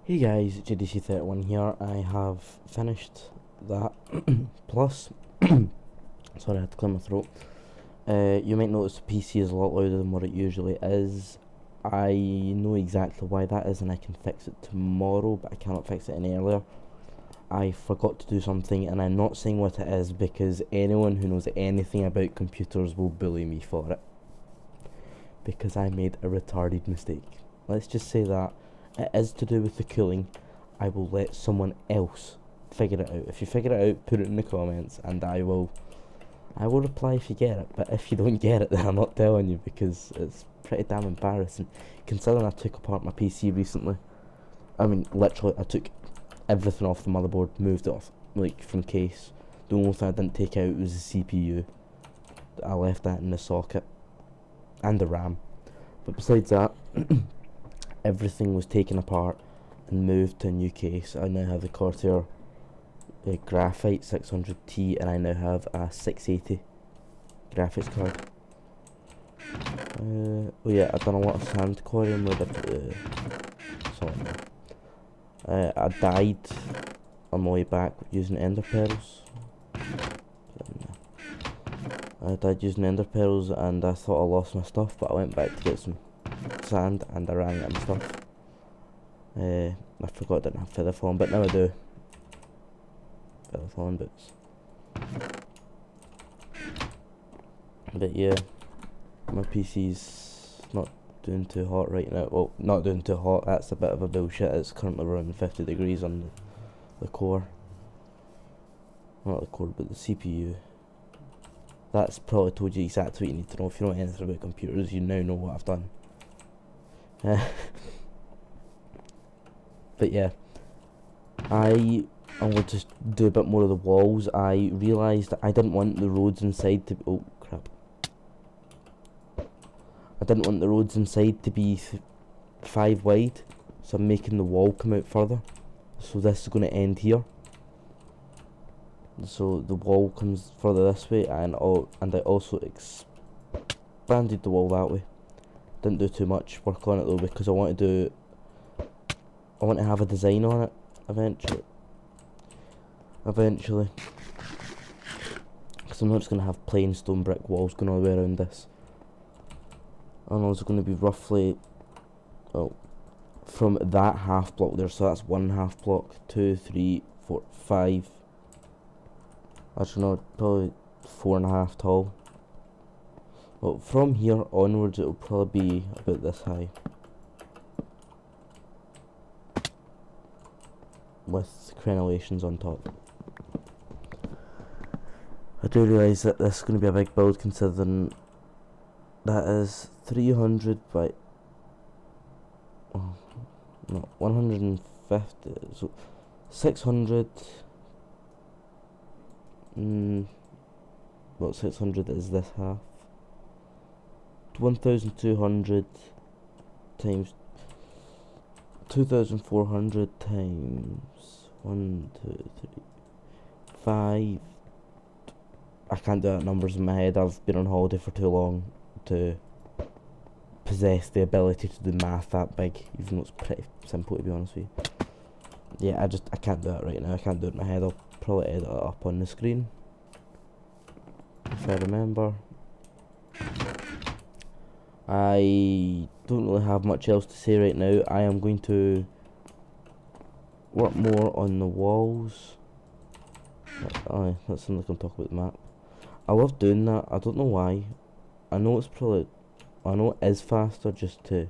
Hey guys, JDC31 here. I have finished that. Plus, sorry, I had to clear my throat. You might notice the PC is a lot louder than what it usually is. I know exactly why that is and I can fix it tomorrow, but I cannot fix it any earlier. I forgot to do something, and I'm not saying what it is because anyone who knows anything about computers will bully me for it. Because I made a retarded mistake. Let's just say that it is to do with the cooling. I will let someone else figure it out. If you figure it out, put it in the comments and I will reply if you get it. But if you don't get it, then I'm not telling you because it's pretty damn embarrassing. Considering I took apart my PC recently. I mean, literally, I took everything off the motherboard, moved it off, like, from case. The only thing I didn't take out was the CPU. I left that in the socket. And the RAM. But besides that, everything was taken apart and moved to a new case. I now have the Corsair Graphite 600T, and I now have a 680 graphics card. Oh yeah, I've done a lot of sand quarrying with it. I died on my way back using ender pearls. I died using ender pearls and I thought I lost my stuff, but I went back to get some sand and I ran out of my stuff. I forgot I didn't have feather falling, but now I do. Feather falling boots. But yeah, my PC's not doing too hot right now. Well, not doing too hot, that's a bit of a bullshit. It's currently around 50 degrees on the core. Not the core, but the CPU. That's probably told you exactly what you need to know. If you know anything about computers, you now know what I've done. But yeah, I'm going to just do a bit more of the walls. I realised that I didn't want the roads inside to be, oh crap. I didn't want the roads inside to be 5 wide, so I'm making the wall come out further. So this is going to end here. So the wall comes further this way, and I also expanded the wall that way. Didn't do too much work on it though, because I want to have a design on it eventually. Because I'm not just going to have plain stone brick walls going all the way around this. And also going to be roughly, from that half block there, so that's 1 half block, 2, 3, 4, 5. Actually no, probably 4.5 tall. Well, from here onwards it will probably be about this high. With crenellations on top. I do realise that this is going to be a big build, considering that is 300 by 150, so 600. Well, 600 is this half. 1,200 times 2,400 times 1, 2, 3, 5. I can't do that numbers in my head. I've been on holiday for too long to possess the ability to do math that big, even though it's pretty simple to be honest with you. Yeah, I can't do that right now. I can't do it in my head. I'll probably edit it up on the screen if I remember. I don't really have much else to say right now. I am going to work more on the walls. Oh, that sounds like I'm talking about the map. I love doing that. I don't know why. I know it is faster just to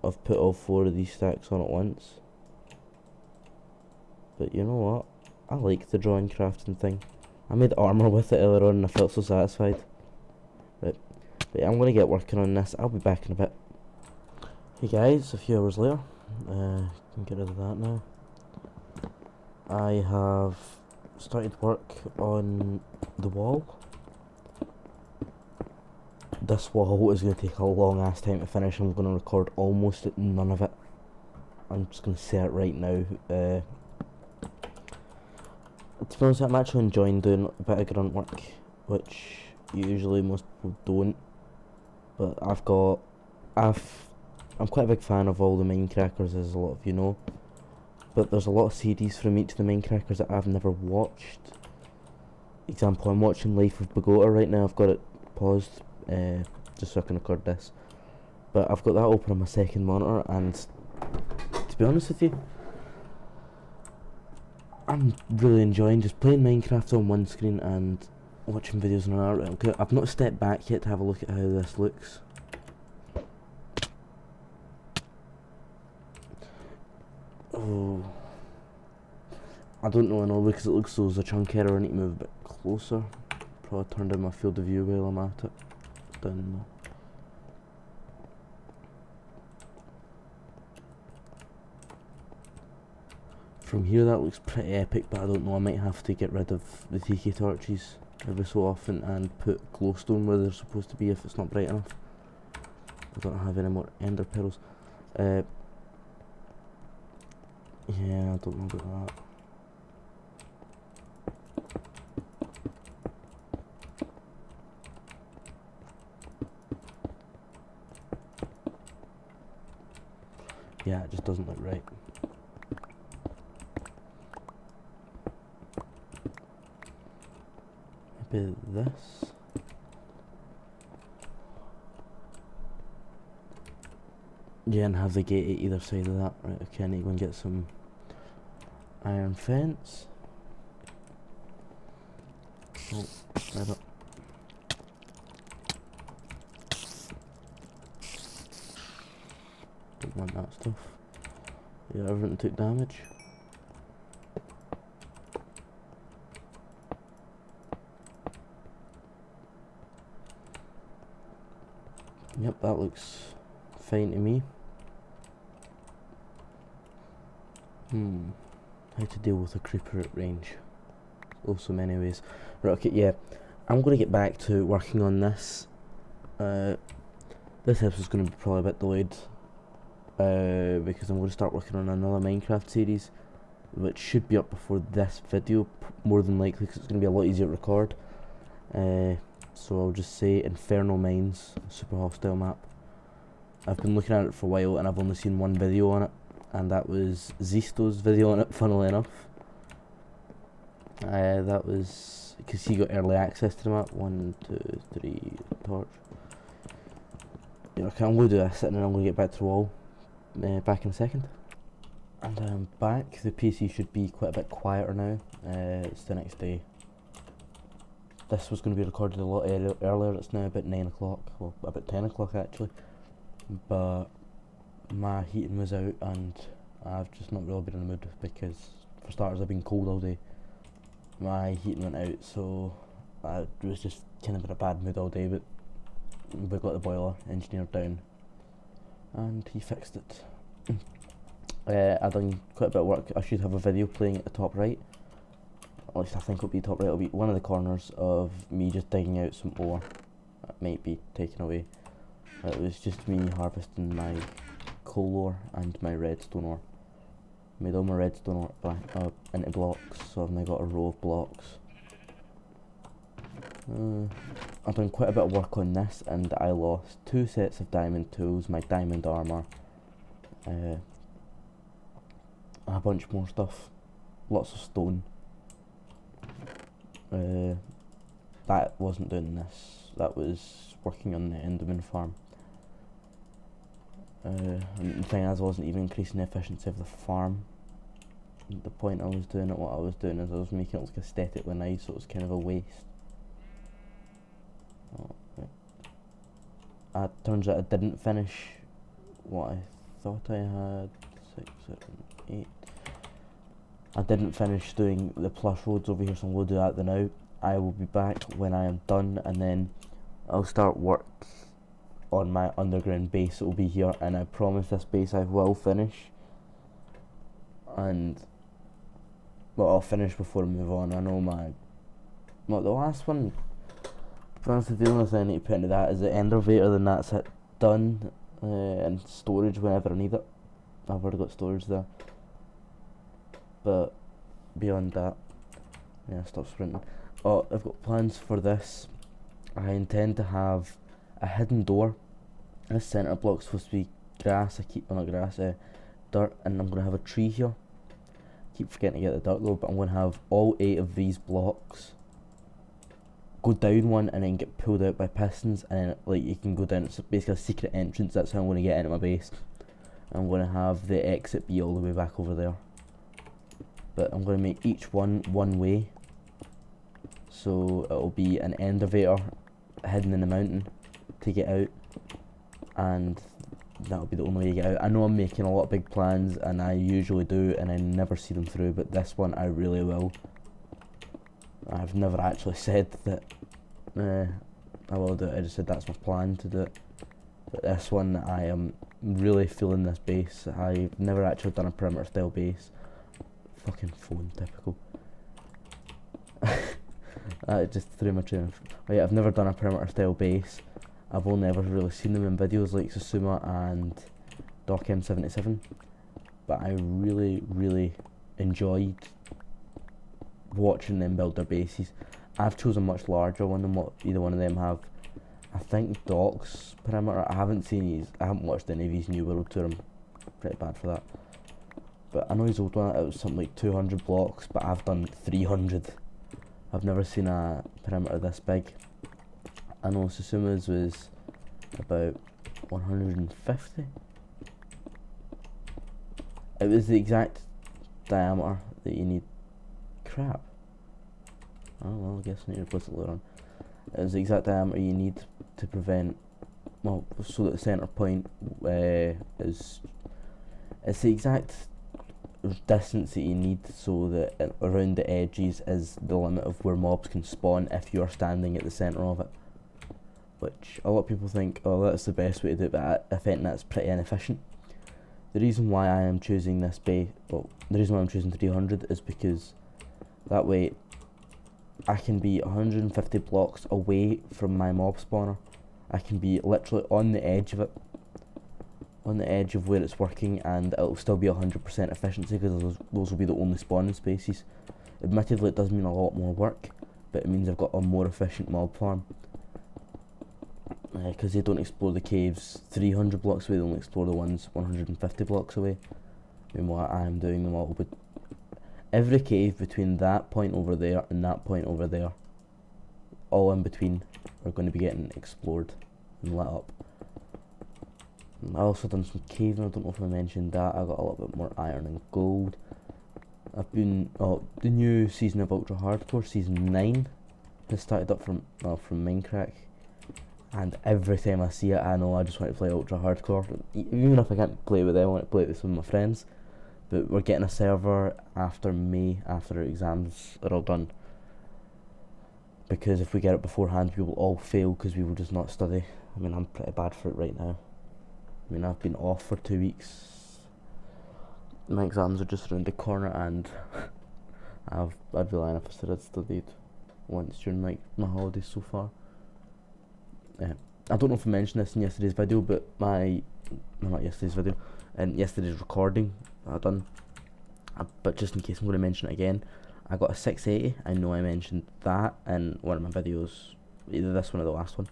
I've put all 4 of these stacks on at once. But you know what? I like the drawing crafting thing. I made armour with it earlier on and I felt so satisfied. Right. But yeah, I'm going to get working on this. I'll be back in a bit. Hey guys, a few hours later. Can get rid of that now. I have started work on the wall. This wall is going to take a long ass time to finish. I'm going to record almost none of it. I'm just going to say it right now. To be honest, I'm actually enjoying doing a bit of grunt work, which usually most people don't. But I've I'm quite a big fan of all the Minecrackers, as a lot of you know, but there's a lot of series from each of the Minecrackers that I've never watched. Example, I'm watching Life of Bogota right now. I've got it paused just so I can record this, but I've got that open on my second monitor, and to be honest with you, I'm really enjoying just playing Minecraft on one screen and watching videos on another. Okay, I've not stepped back yet to have a look at how this looks. Oh, I don't know, I know, because it looks so there's a chunk error. I need to move a bit closer. Probably turn down my field of view while I'm at it. Down low. From here that looks pretty epic, but I don't know, I might have to get rid of the tiki torches every so often and put glowstone where they're supposed to be if it's not bright enough. I don't have any more ender pearls. Yeah, I don't know about that. Yeah, it just doesn't look right. Maybe this. Yeah, and have the gate at either side of that. Right, okay, I need to go and get some iron fence. Oh, right up. Don't want that stuff. Yeah, everything took damage. Yep, that looks fine to me. How to deal with a creeper at range. Also many ways. Right, okay, yeah. I'm going to get back to working on this. This episode's going to be probably a bit delayed. Because I'm going to start working on another Minecraft series, which should be up before this video, more than likely, because it's going to be a lot easier to record. So I'll just say Infernal Mines, super hostile map. I've been looking at it for a while and I've only seen one video on it, and that was Zisto's video on it, funnily enough. That was because he got early access to the map. 1, 2, 3, torch. Yeah, okay, I'm going to do this and then I'm going to get back to the wall. Back in a second. And I'm back. The PC should be quite a bit quieter now. It's the next day. This was going to be recorded a lot earlier. It's now about 9 o'clock. Well, about 10 o'clock actually. But my heating was out and I've just not really been in the mood because, for starters, I've been cold all day. My heating went out, so I was just kind of in a bad mood all day, but we got the boiler engineered down and he fixed it. I've done quite a bit of work. I should have a video playing at the top right. At least I think it'll be top right. It'll be one of the corners of me just digging out some ore that might be taken away. It was just me harvesting my coal ore and my redstone ore. Made all my redstone ore back into blocks, so I've now got a row of blocks. I've done quite a bit of work on this and I lost 2 sets of diamond tools, my diamond armour, a bunch more stuff, lots of stone. That wasn't doing this, that was working on the Enderman farm. And the thing is, I wasn't even increasing the efficiency of the farm. The point I was doing it, what I was doing is I was making it look aesthetically nice, so it was kind of a waste. Turns out I didn't finish what I thought I had. 6, 7, 8. I didn't finish doing the plush roads over here, so I'm going to do that now. I will be back when I am done, and then I'll start work on my underground base. It will be here, and I promise this base I will finish. And well, I'll finish before I move on. I know the last one. To be honest with you, the only thing I need to put into that is the Endervator, then that's it done. And storage whenever I need it. I've already got storage there. But beyond that, yeah, stop sprinting. Oh, I've got plans for this. I intend to have a hidden door. This centre block's supposed to be grass. Not grass, dirt, and I'm going to have a tree here. Keep forgetting to get the dirt though, but I'm going to have all 8 of these blocks go down one and then get pulled out by pistons, and then like you can go down. It's basically a secret entrance. That's how I'm going to get into my base. I'm going to have the exit be all the way back over there, but I'm going to make each one way, so it'll be an elevator hidden in the mountain to get out, and that'll be the only way you get out. I know I'm making a lot of big plans, and I usually do, and I never see them through, but this one I really will. I've never actually said that I will do it, I just said that's my plan to do it. But this one, I am really feeling this base. I've never actually done a perimeter style base. Fucking phone, typical. That just threw my train of... Oh yeah, I've never done a perimeter style base. I've only ever really seen them in videos like Susuma and Doc M77. But I really enjoyed watching them build their bases. I've chosen a much larger one than what either one of them have. I think Doc's perimeter, I haven't watched any of his New World Tour. I'm pretty bad for that. But I know his old one, it was something like 200 blocks, but I've done 300. I've never seen a perimeter this big. I know Susuma's was about 150. It was the exact diameter that you need. Crap. Oh well, I guess I need to replace it later on. It was the exact diameter you need to prevent, well, so that the centre point is, it's the exact distance that you need so that around the edges is the limit of where mobs can spawn if you're standing at the centre of it. Which a lot of people think, oh, that's the best way to do it, but I think that's pretty inefficient. The reason why I am choosing this base, well, the reason why I'm choosing 300 is because that way I can be 150 blocks away from my mob spawner. I can be literally on the edge of it, on the edge of where it's working, and it'll still be 100% efficiency because those will be the only spawning spaces. Admittedly, it does mean a lot more work, but it means I've got a more efficient mob farm. Because they don't explore the caves 300 blocks away, they only explore the ones 150 blocks away. Meanwhile, I am doing them all, but every cave between that point over there and that point over there, all in between, are going to be getting explored and lit up. I also done some caving, I don't know if I mentioned that. I got a little bit more iron and gold. I've been, the new season of Ultra Hardcore, season 9, has started up from Minecraft. And every time I see it, I know I just want to play Ultra Hardcore. Even if I can't play with them, I want to play it with some of my friends. But we're getting a server after May, after our exams are all done. Because if we get it beforehand, we will all fail because we will just not study. I mean, I'm pretty bad for it right now. I mean, I've been off for 2 weeks. My exams are just around the corner, and I'd be lying if I said I'd studied once during like my holidays so far. I don't know if I mentioned this in yesterday's video, but not yesterday's video, and yesterday's recording I done, but just in case I'm going to mention it again, I got a 680. I know I mentioned that in one of my videos, either this one or the last one,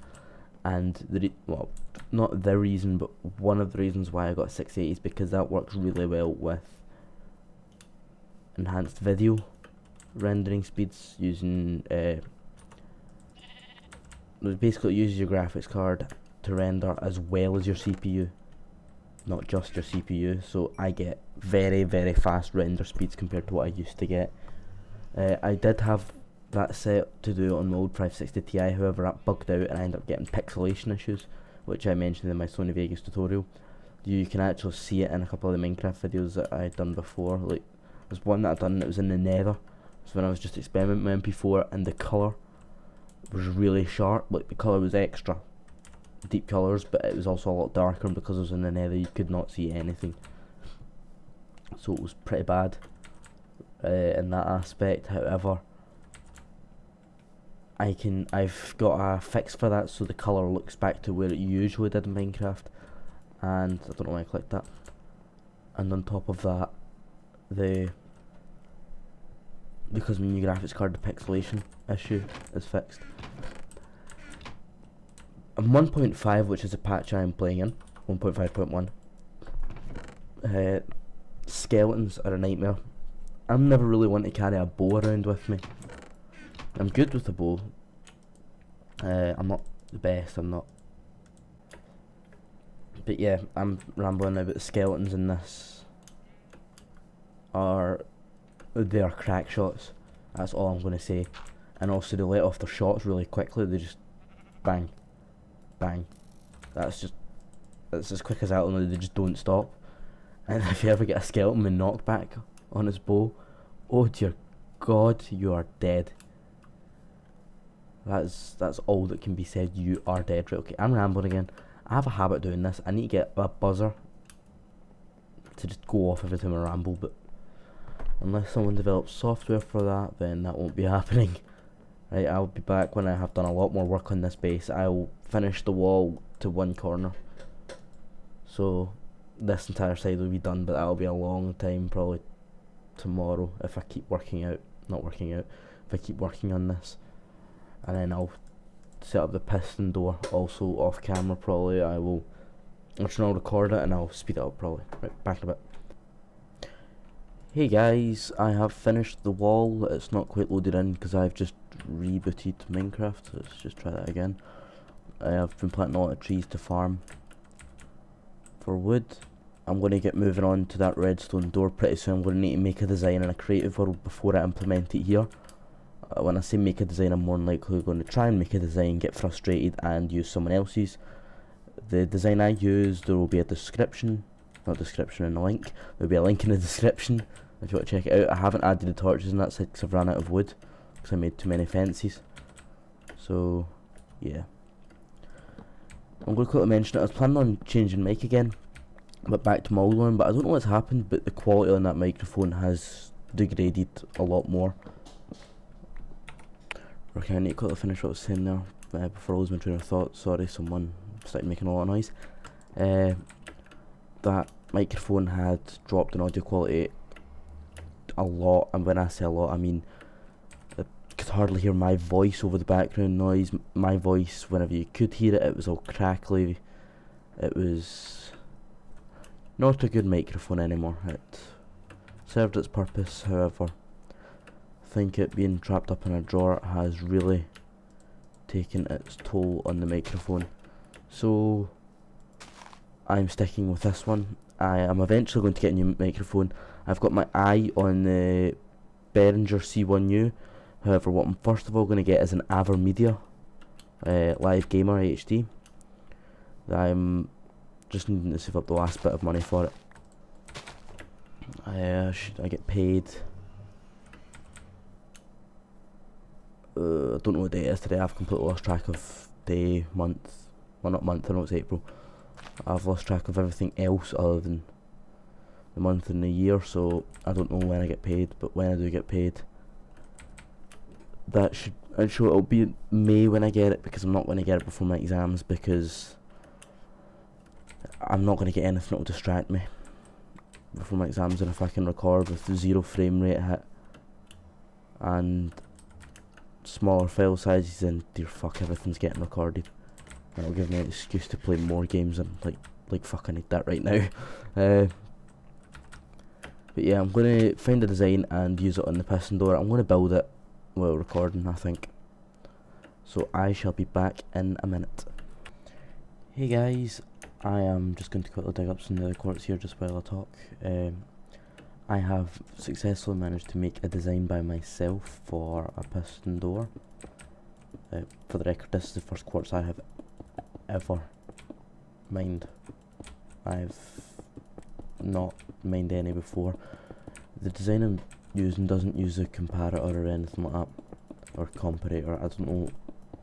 and well, not the reason, but one of the reasons why I got a 680 is because that works really well with enhanced video rendering speeds using basically it uses your graphics card to render as well as your CPU, not just your CPU, so I get very fast render speeds compared to what I used to get. I did have that set to do on my old 560 Ti, however that bugged out and I ended up getting pixelation issues, which I mentioned in my Sony Vegas tutorial. You can actually see it in a couple of the Minecraft videos that I'd done before. Like, there's one that I'd done that was in the Nether, so when I was just experimenting with MP4, and the colour was really sharp, like the colour was extra deep colours, but it was also a lot darker, and because it was in the Nether you could not see anything, so it was pretty bad in that aspect. However, I've got a fix for that, so the colour looks back to where it usually did in Minecraft, and I don't know why I clicked that. And on top of that, because my new graphics card, the pixelation issue is fixed. And 1.5, which is the patch I am playing in, 1.5.1, Skeletons are a nightmare. I'm never really one to carry a bow around with me. I'm good with a bow. I'm not the best, I'm not. But yeah, I'm rambling about the skeletons in this. They are crack shots. That's all I'm going to say. And also they let off their shots really quickly. They just bang, bang. That's as quick as that. Only they just don't stop. And if you ever get a skeleton with knockback on his bow, oh dear God, you are dead. That's all that can be said. You are dead. Right, okay, I'm rambling again. I have a habit of doing this. I need to get a buzzer to just go off every time I ramble, but unless someone develops software for that, then that won't be happening. Right, I'll be back when I have done a lot more work on this base. I'll finish the wall to one corner. So this entire side will be done, but that'll be a long time, probably tomorrow if I keep if I keep working on this. And then I'll set up the piston door also off camera probably. I'll record it and I'll speed it up probably. Right, back in a bit. Hey guys, I have finished the wall. It's not quite loaded in because I've just rebooted Minecraft. Let's just try that again. I have been planting a lot of trees to farm for wood. I'm going to get moving on to that redstone door pretty soon. I'm going to need to make a design in a creative world before I implement it here. When I say make a design, I'm more than likely going to try and make a design, get frustrated and use someone else's. The design I use, there will be a description, not description in the link, there will be a link in the description if you want to check it out. I haven't added the torches in that side because I've run out of wood, because I made too many fences. So, yeah. I'm going to quickly mention it. I was planning on changing mic again, but back to my old one, but I don't know what's happened, but the quality on that microphone has degraded a lot more. Okay, I need to quickly finish what I was saying there before I lose my train of thought. Sorry, someone started making a lot of noise. That microphone had dropped in audio quality a lot, and when I say a lot, I mean I could hardly hear my voice over the background noise. My voice, whenever you could hear it, it was all crackly. It was not a good microphone anymore. It served its purpose, however. I think it being trapped up in a drawer has really taken its toll on the microphone. So I'm sticking with this one. I am eventually going to get a new microphone. I've got my eye on the Behringer C1U. However, what I'm first of all going to get is an Avermedia Live Gamer HD. I'm just needing to save up the last bit of money for it. I get paid. I don't know what day it is today. I've completely lost track of day, month. Well, not month, I know it's April. I've lost track of everything else other than the month and the year, so I don't know when I get paid, but when I do get paid, I'm sure it'll be May when I get it, because I'm not going to get it before my exams, because I'm not going to get anything that will distract me before my exams. And if I can record with 0 frame rate hit and smaller file sizes, then dear fuck, everything's getting recorded. That'll give me an excuse to play more games, and like fuck, I need that right now. But yeah, I'm going to find a design and use it on the piston door. I'm going to build it while recording, I think. So I shall be back in a minute. Hey guys, I am just going to quickly dig up some of the quartz here just while I talk. I have successfully managed to make a design by myself for a piston door. For the record, this is the first quartz I have ever mined. I've not mined any before. The design I'm using doesn't use a comparator or anything like that, or comparator. I don't know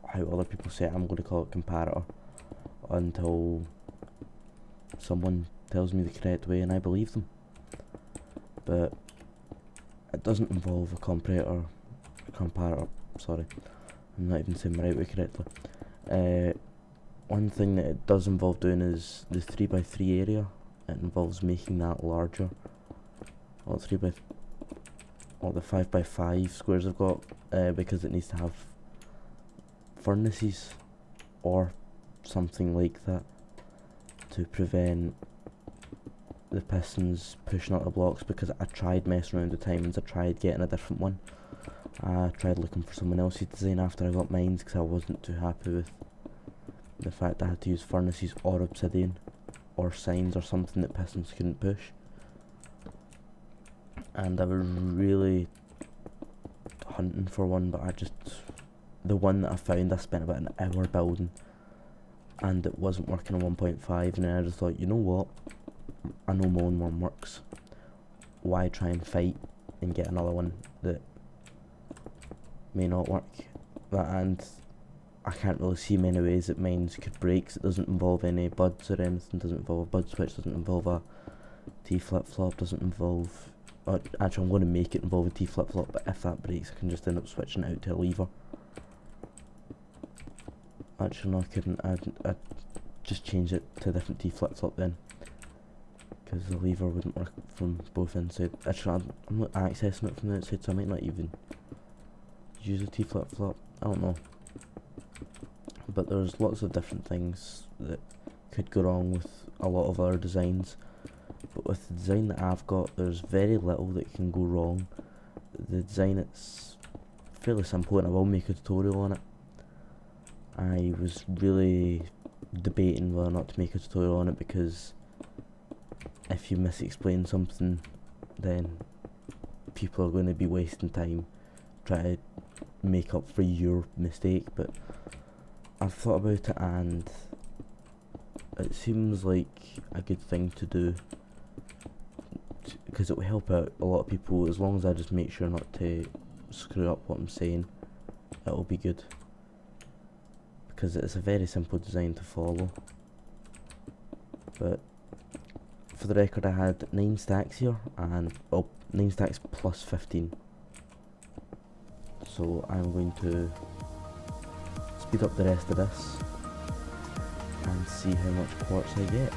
how other people say it. I'm going to call it comparator until someone tells me the correct way and I believe them. But it doesn't involve a comparator, sorry, I'm not even saying my right way correctly. One thing that it does involve doing is the 3x3 area. It involves making that larger. All the 5x5 squares I've got, because it needs to have furnaces or something like that to prevent the pistons pushing out the blocks, because I tried messing around with timings. I tried getting a different one. I tried looking for someone else's design after I got mine, because I wasn't too happy with the fact I had to use furnaces or obsidian or signs or something that pistons couldn't push. And I was really hunting for one, but the one that I found, I spent about an hour building, and it wasn't working on 1.5, and then I just thought, you know what, I know my own one works, why try and fight and get another one that may not work? And I can't really see many ways that mines could break, 'cause it doesn't involve any buds or anything, doesn't involve a bud switch, doesn't involve a T flip-flop, doesn't involve, actually I'm going to make it involve a T flip-flop, but if that breaks I can just end up switching it out to a lever. Actually no, I couldn't, I'd just change it to a different T flip-flop then, because the lever wouldn't work from both inside. Actually I'm not accessing it from the outside, so I might not even use a T flip-flop, I don't know. But there's lots of different things that could go wrong with a lot of other designs, but with the design that I've got, there's very little that can go wrong. The design, it's fairly simple, and I will make a tutorial on it. I was really debating whether or not to make a tutorial on it, because if you mis-explain something, then people are going to be wasting time trying to make up for your mistake. But I've thought about it, and it seems like a good thing to do, because it will help out a lot of people. As long as I just make sure not to screw up what I'm saying, it'll be good, because it's a very simple design to follow. But for the record, I had 9 stacks here, and 9 stacks plus 15. So I'm going to speed up the rest of this and see how much quartz I get.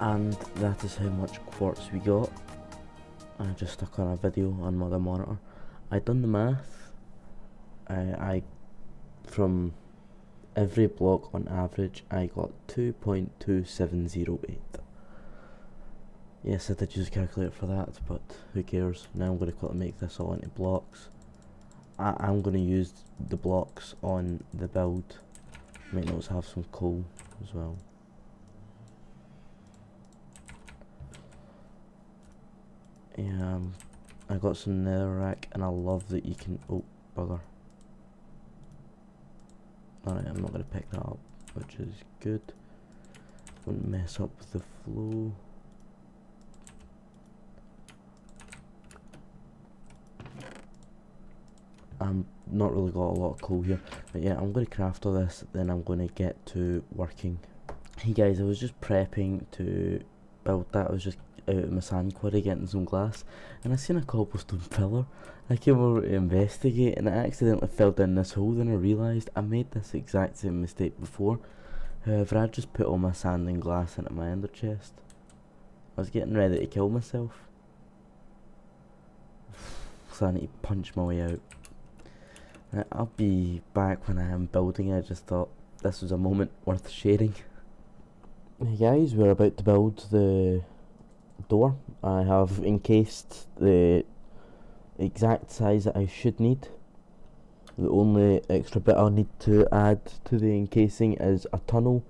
And that is how much quartz we got. I just stuck on a video on my other monitor. I done the math. I from every block on average I got 2.2708. Yes, I did use a calculator for that, but who cares? Now I'm going to quickly make this all into blocks. I'm going to use the blocks on the build. Might notice have some coal as well. I got some netherrack, and I love that you can, oh bugger. Alright, I'm not going to pick that up, which is good. Won't mess up with the flow. I'm not really got a lot of coal here, but yeah, I'm going to craft all this, then I'm going to get to working. Hey guys, I was just prepping to build that. I was just out of my sand quarry getting some glass, and I seen a cobblestone pillar. I came over to investigate, and I accidentally fell down this hole. Then I realised I made this exact same mistake before. However, I just put all my sand and glass into my ender chest. I was getting ready to kill myself, so I need to punch my way out. I'll be back when I am building. I just thought this was a moment worth sharing. Hey guys, we're about to build the door. I have encased the exact size that I should need. The only extra bit I'll need to add to the encasing is a tunnel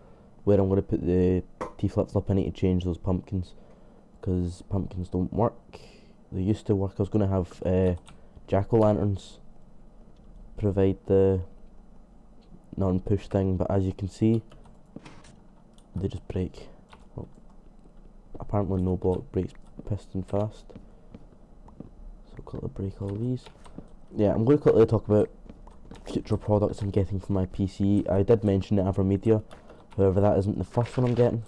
where I'm going to put the T-flip-flop. I need to change those pumpkins because pumpkins don't work. They used to work. I was going to have jack-o'-lanterns provide the non-push thing, but as you can see, they just break. Well, apparently no block breaks piston fast, so quickly break all these. Yeah, I'm going to quickly talk about future products I'm getting for my PC. I did mention the Avermedia, however that isn't the first one I'm getting.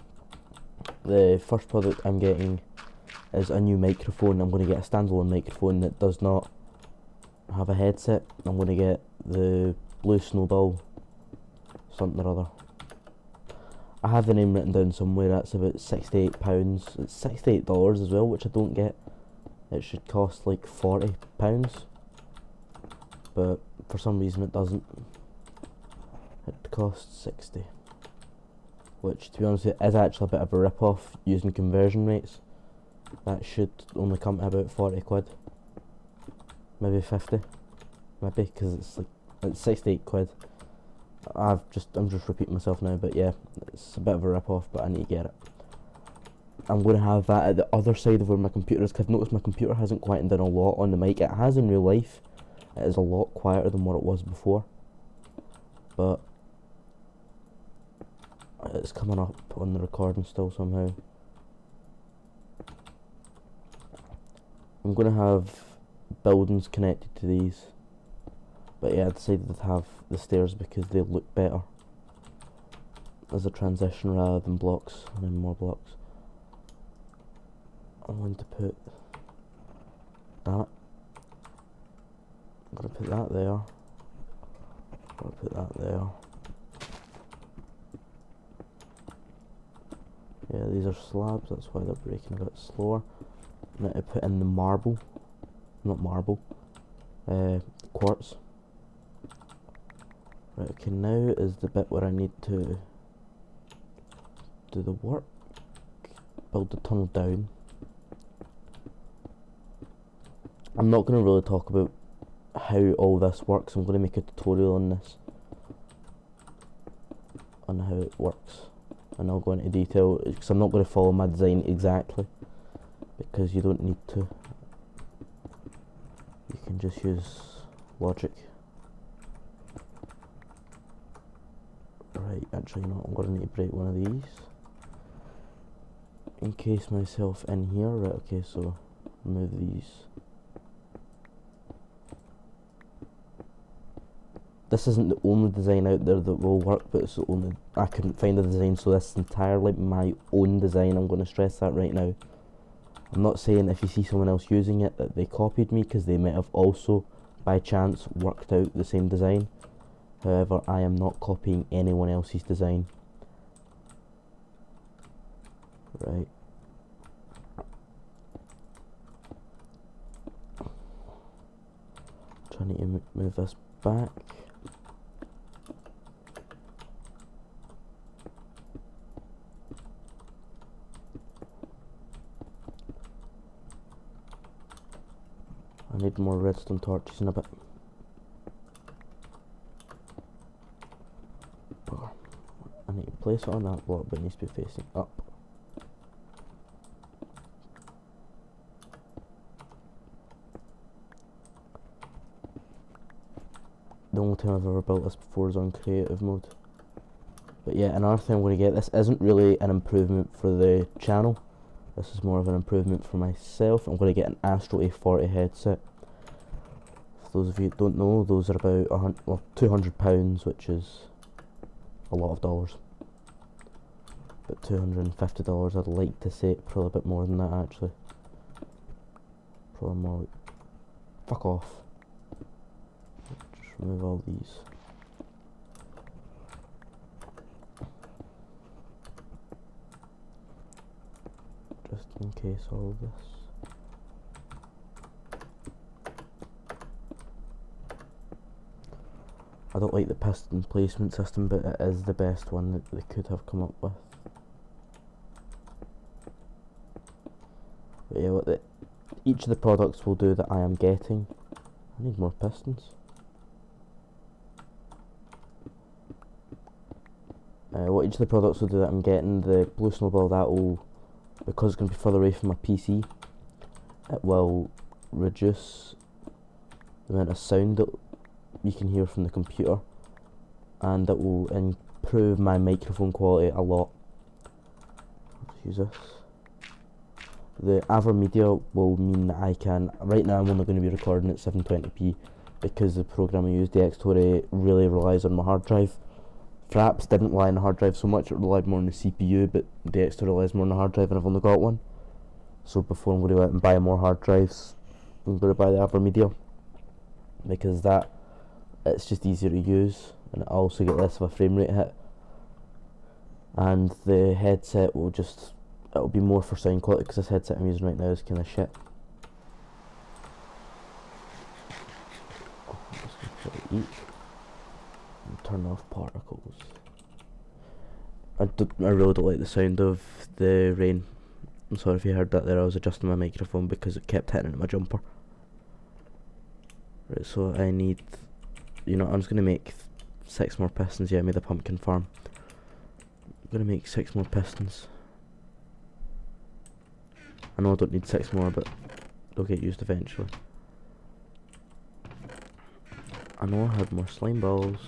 The first product I'm getting is a new microphone. I'm going to get a standalone microphone that does not have a headset. I'm going to get the Blue Snowball something or other. I have the name written down somewhere. That's about £68. It's $68 as well, which I don't get. It should cost like £40, but for some reason it doesn't. It costs 60, which to be honest with you is actually a bit of a rip-off using conversion rates. That should only come to about 40 quid, maybe 50, maybe, because it's 68 quid. I'm just repeating myself now, but yeah, it's a bit of a rip-off, but I need to get it. I'm going to have that at the other side of where my computer is, because I've noticed my computer hasn't quietened down a lot on the mic. It has in real life. It is a lot quieter than what it was before, but it's coming up on the recording still somehow. I'm going to have buildings connected to these, but yeah, I decided to have the stairs because they look better as a transition rather than blocks and then more blocks. I'm going to put that. I'm going to put that there. I'm going to put that there. Yeah, these are slabs, that's why they're breaking a bit slower. I'm going to put in the marble, not marble, quartz. Right, okay, now is the bit where I need to do the work. Build the tunnel down. I'm not going to really talk about how all this works. I'm going to make a tutorial on this, on how it works, and I'll go into detail because I'm not going to follow my design exactly, because you don't need to. You can just use logic. Right, actually, no, I'm going to need to break one of these. Encase myself in here. Right, okay, so remove these. This isn't the only design out there that will work, but it's the only, I couldn't find a design, so this is entirely my own design. I'm going to stress that right now. I'm not saying if you see someone else using it that they copied me, because they might have also by chance worked out the same design. However, I am not copying anyone else's design. Right. Trying to move this back. I need more redstone torches in a bit. I need to place it on that block, but it needs to be facing up. The only time I've ever built this before is on creative mode. But yeah, another thing I'm going to get, this isn't really an improvement for the channel. This is more of an improvement for myself. I'm going to get an Astro A40 headset. For those of you who don't know, those are about £200, which is a lot of dollars. But $250, I'd like to say, probably a bit more than that actually. Probably more like, fuck off. Just remove all these. Just in case all of this. I don't like the piston placement system, but it is the best one that they could have come up with. But yeah, each of the products will do that I am getting. I need more pistons. What each of the products will do that I'm getting, the blue snowball, that will, because it's going to be further away from my PC, it will reduce the amount of sound that you can hear from the computer, and that will improve my microphone quality a lot. Let's use this. The AverMedia will mean that I can, right now I'm only going to be recording at 720p because the program I use, DxTory, really relies on my hard drive. Fraps didn't rely on the hard drive so much, it relied more on the CPU, but DxTory relies more on the hard drive and I've only got one. So before I'm going to go out and buy more hard drives, I'm going to buy the AverMedia, because it's just easier to use, and I also get less of a frame rate hit. And the headset will it'll be more for sound quality, because this headset I'm using right now is kind of shit. I'm just going to eat and turn off particles. I really don't like the sound of the rain. I'm sorry if you heard that there. I was adjusting my microphone because it kept hitting into my jumper. Right, so I need, I'm just going to make 6 more pistons. Yeah, I made a pumpkin farm. I'm going to make 6 more pistons. I know I don't need 6 more, but they'll get used eventually. I know I had more slime balls.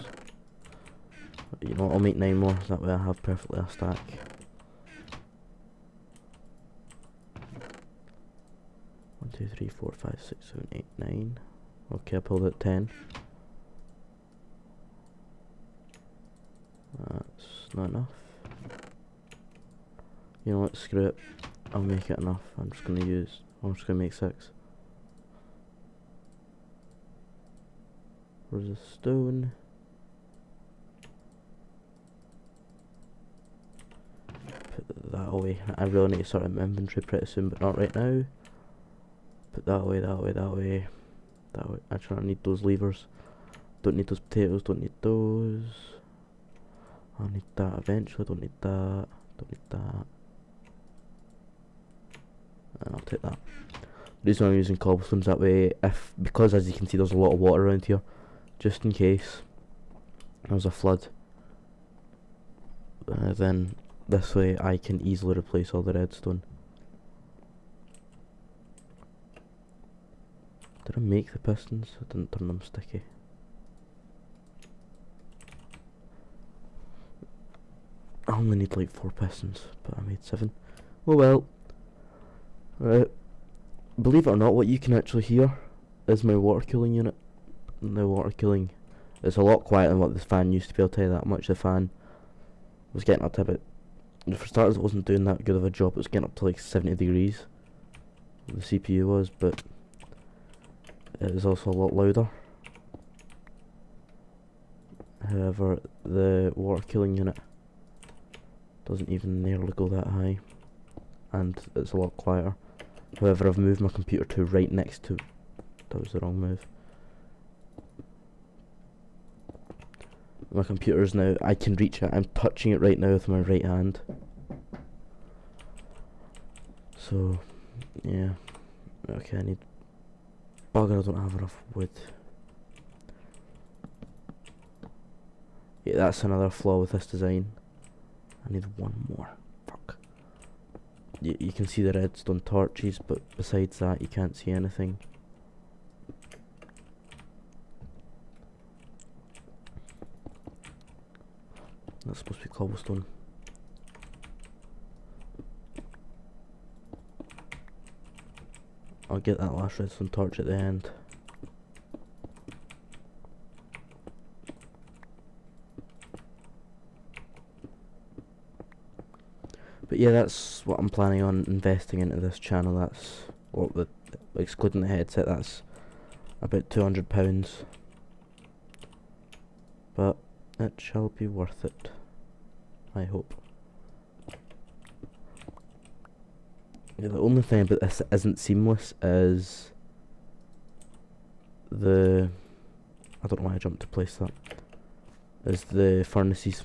You know what, I'll make 9 more, so that way I have perfectly a stack. One, 2, 3, 4, 5, 6, 7, 8, 9. Okay, I pulled out 10. That's not enough. You know what, screw it. I'll make it enough. I'm just going to make 6. Where's the stone? Put that away. I really need to sort out my inventory pretty soon, but not right now. Put that away, that way, that way. That way. Actually, I need those levers. Don't need those potatoes, don't need those. I'll need that eventually, don't need that. Don't need that. And I'll take that. The reason I'm using cobblestones that way, because as you can see there's a lot of water around here, just in case there's a flood, then this way I can easily replace all the redstone. Did I make the pistons? I didn't turn them sticky. I only need like 4 pistons, but I made 7. Oh well. Right. Believe it or not, what you can actually hear is my water cooling unit. The water cooling is a lot quieter than what this fan used to be, I'll tell you that much. The fan was getting up to about, for starters it wasn't doing that good of a job, it was getting up to like 70 degrees. The CPU was, but it was also a lot louder. However, the water cooling unit doesn't even nearly go that high, and it's a lot quieter. However, I've moved my computer to right next to, that was the wrong move. My computer is now, I can reach it, I'm touching it right now with my right hand. So, yeah. Okay, I need, bugger, I don't have enough wood. Yeah, that's another flaw with this design. I need 1 more. Fuck. You can see the redstone torches, but besides that you can't see anything. That's supposed to be cobblestone. I'll get that last redstone torch at the end. But yeah, that's what I'm planning on investing into this channel. That's what excluding the headset, that's about £200. But it shall be worth it, I hope. Yeah, the only thing about this that isn't seamless is I don't know why I jumped to place that. is the furnaces.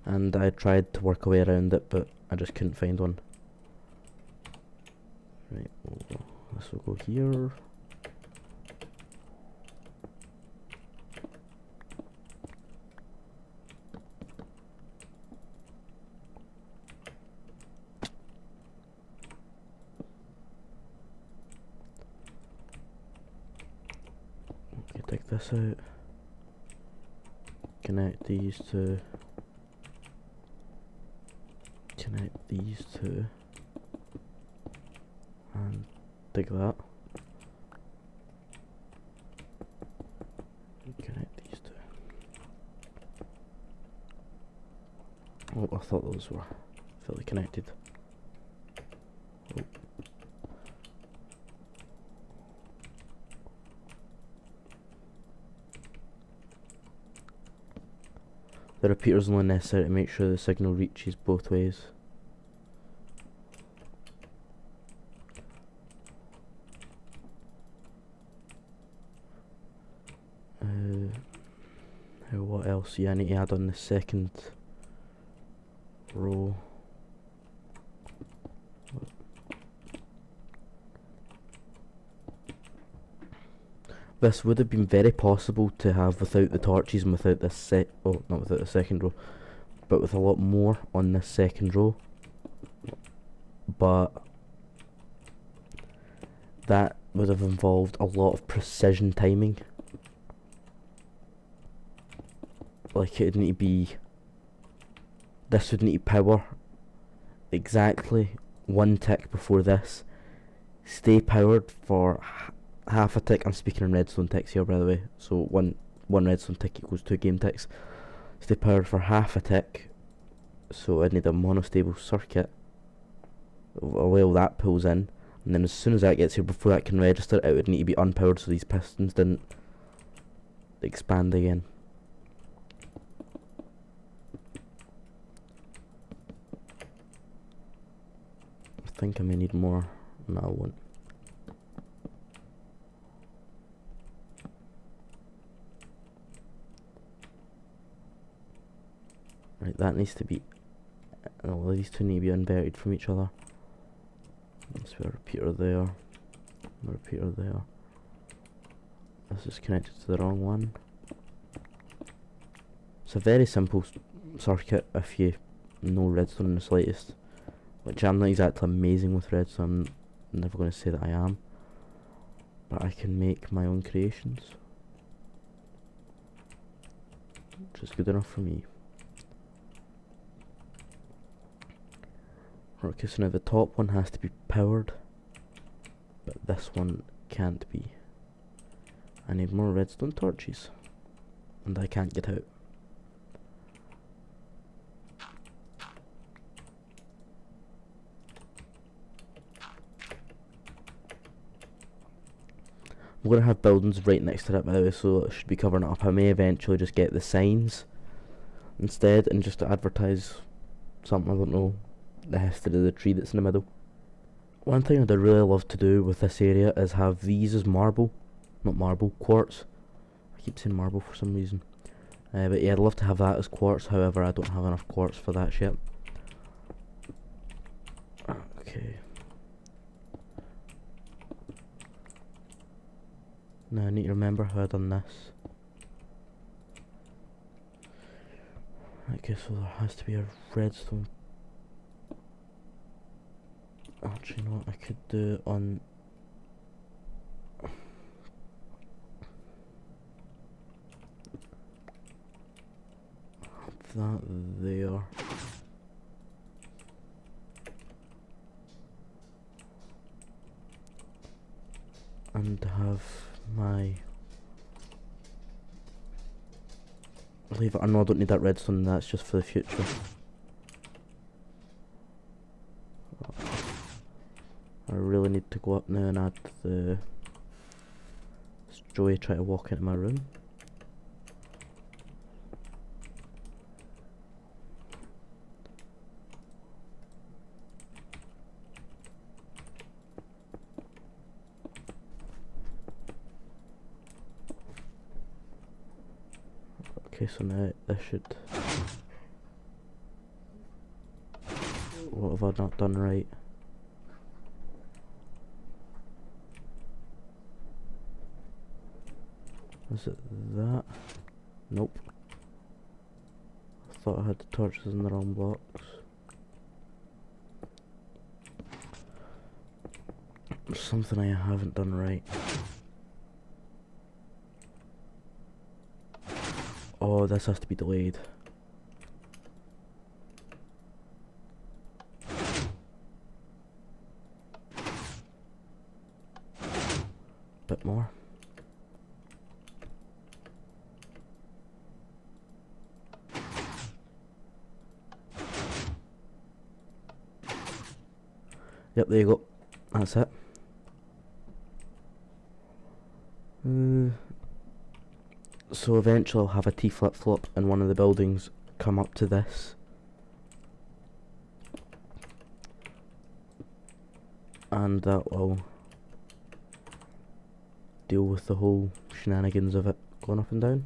And I tried to work a way around it, but I just couldn't find one. Right, this will go here. Okay, take this out. Connect these two. Connect these two. And dig that. Connect these two. Oh, I thought those were fully connected. Oh. The repeater's only necessary to make sure the signal reaches both ways. What else? Yeah, I need to add on the second row. This would have been very possible to have without the torches and without this not without the second row, but with a lot more on this second row. But that would have involved a lot of precision timing. Like, it would need to be, this would need to power exactly one tick before this, stay powered for half a tick. I'm speaking in redstone ticks here, by the way, so one redstone tick equals 2 game ticks. Stay powered for half a tick, so I'd need a monostable circuit while that pulls in, and then as soon as that gets here, before that can register, it would need to be unpowered so these pistons didn't expand again. I think I may need more. No, I won't. Right, that needs to be. Well, these two need to be unburied from each other. Let's put a repeater there. A repeater there. This is connected to the wrong one. It's a very simple circuit if you know redstone in the slightest. Which I'm not exactly amazing with redstone. I'm never going to say that I am. But I can make my own creations. Which is good enough for me. Okay, so now the top one has to be powered, but this one can't be. I need more redstone torches, and I can't get out. I'm going to have buildings right next to that, by the way, so it should be covering it up. I may eventually just get the signs instead and just advertise something, I don't know, the history of the tree that's in the middle. One thing I'd really love to do with this area is have these as marble. Not marble, quartz. I keep saying marble for some reason. But yeah, I'd love to have that as quartz, however I don't have enough quartz for that yet. Okay. Now I need to remember how I done this. Okay, so there has to be a redstone. Actually, you know what, I could do it on that there. And have my leave it. I know I don't need that redstone, that's just for the future. I really need to go up now and add the Joey try to walk into my room. Okay, so now this should... What have I not done right? Is it that? Nope. I thought I had the torches in the wrong blocks. There's something I haven't done right. Oh, this has to be delayed. Bit more. Yep, there you go. That's it. So eventually I'll have a T flip-flop in one of the buildings come up to this. And that will deal with the whole shenanigans of it going up and down.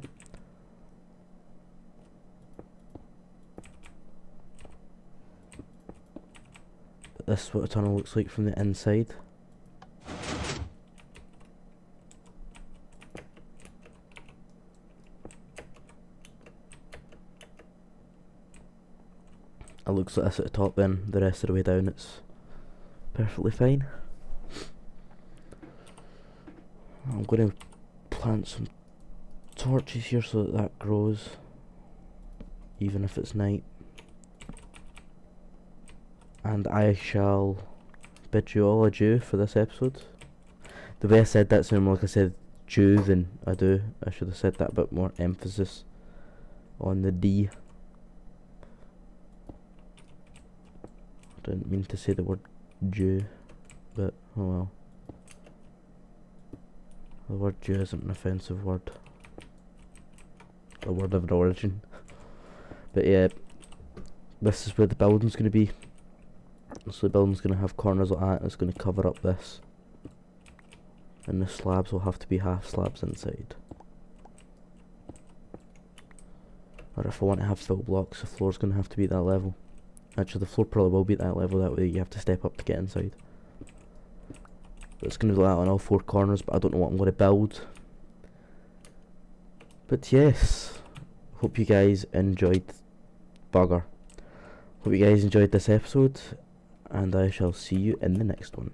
But this is what a tunnel looks like from the inside. It looks like this at the top, then the rest of the way down it's perfectly fine. I'm going to plant some torches here so that grows, even if it's night. And I shall bid you all adieu for this episode. The way I said that sounded more like I said Jew than I do. I should have said that a bit more emphasis on the D. I didn't mean to say the word Jew, but oh well. The word Jew isn't an offensive word. A word of an origin. But yeah, this is where the building's going to be. So the building's going to have corners like that, and it's going to cover up this. And the slabs will have to be half slabs inside. Or if I want to have full blocks, the floor's going to have to be at that level. Actually, the floor probably will be at that level, that way you have to step up to get inside. But it's going to be like that on all four corners, but I don't know what I'm going to build. But yes, hope you guys enjoyed Hope you guys enjoyed this episode, and I shall see you in the next one.